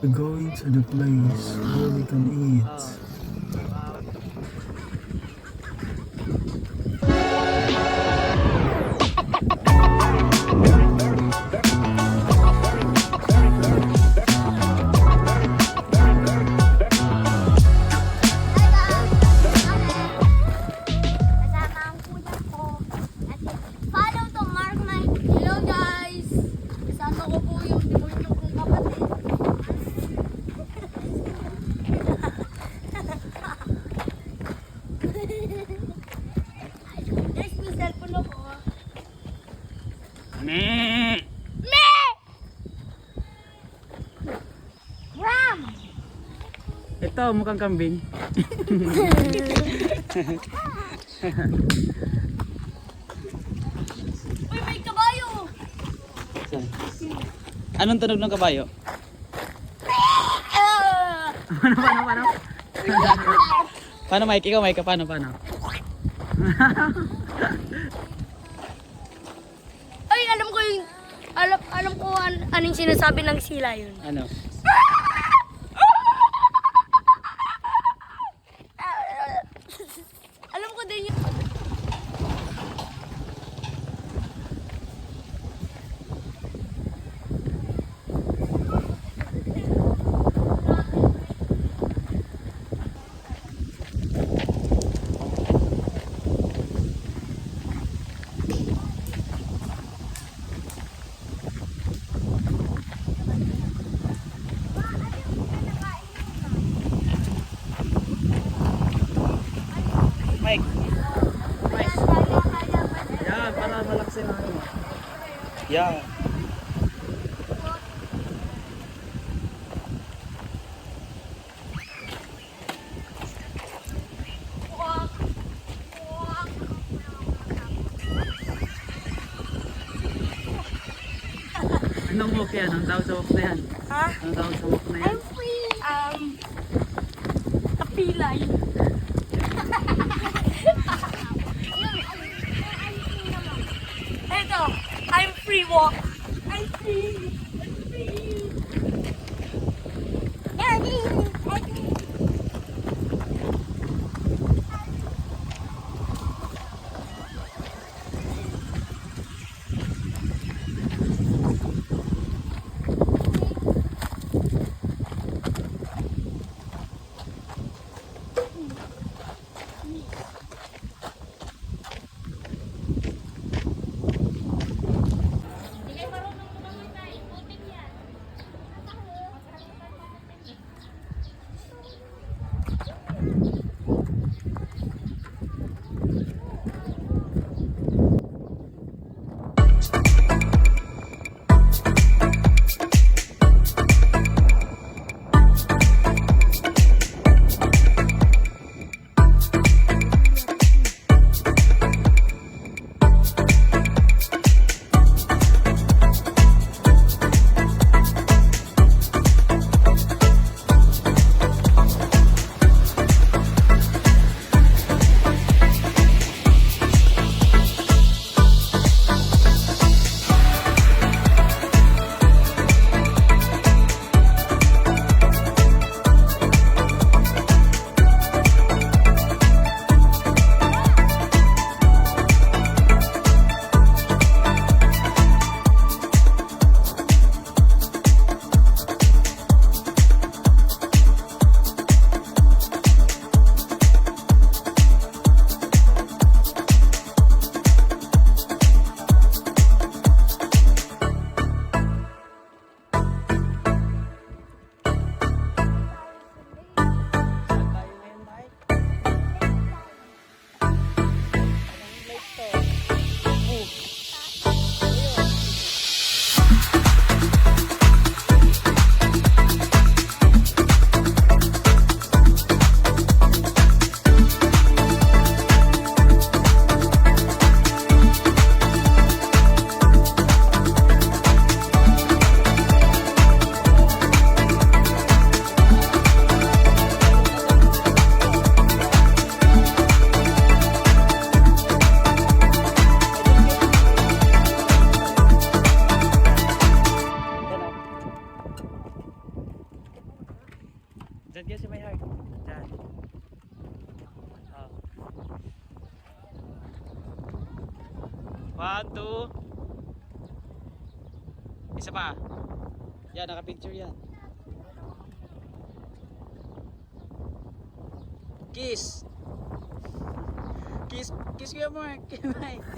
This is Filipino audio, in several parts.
We're going to the place where we can eat. Follow to Mark my... Hello guys! Kasama ko po yung demonyo kong kapatid. Guys, may cellphone ako. Meh! Me! Ram! Ito, mukhang kambing. Uy, may kabayo! Anong tunog ng kabayo? Ah! Paano? Paano Mike? Ikaw Mike, paano? Ay, alam ko yung... Alam ko anong sinasabi ng sila yun. Ano? Alam ko din yung... Mike. Yan, para malaksin ang ano. Yan. Anong walk yan? Anong tawag sa walk na yan? Ha? Anong tawag sa walk na yan? I'm free. Kapilay. Ito, I'm free walk. I'm free. Diyan kayo si my heart. Diyan. Oh. 1, 2. Isa pa. Yan, naka-picture yan. Kiss. Kiss, kiss Kuya Mark. Mike.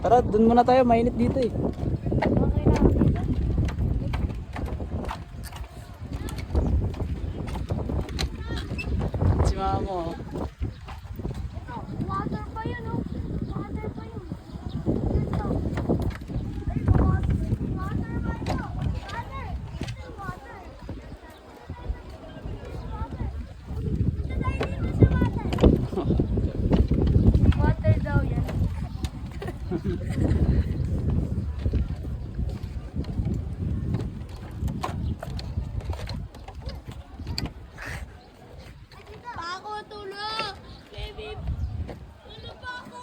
Tara, dun muna tayo. Mainit dito eh. Okay lang dito. Si mama mo. Ito, water pa yun, oh. Water pa yun. Ito. Ay, water pa ito. Water. Ito yung water. Water. Ito tayo dito sa water. Water daw yan. Pa ako, tulog! Baby! Tulog pa ako!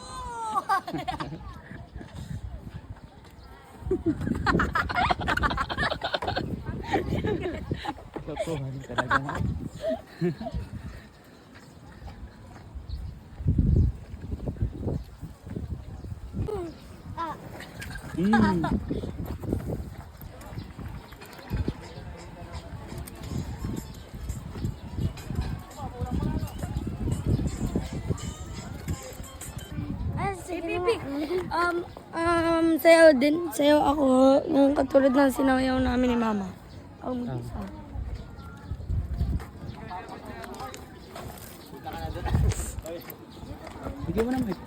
Totohan talaga na. Ah, Mm. si Pipi. Sayaw din. Sayaw ako. Yung katulad ng sinayaw namin ni Mama. Isa. Bigyan mo na mic.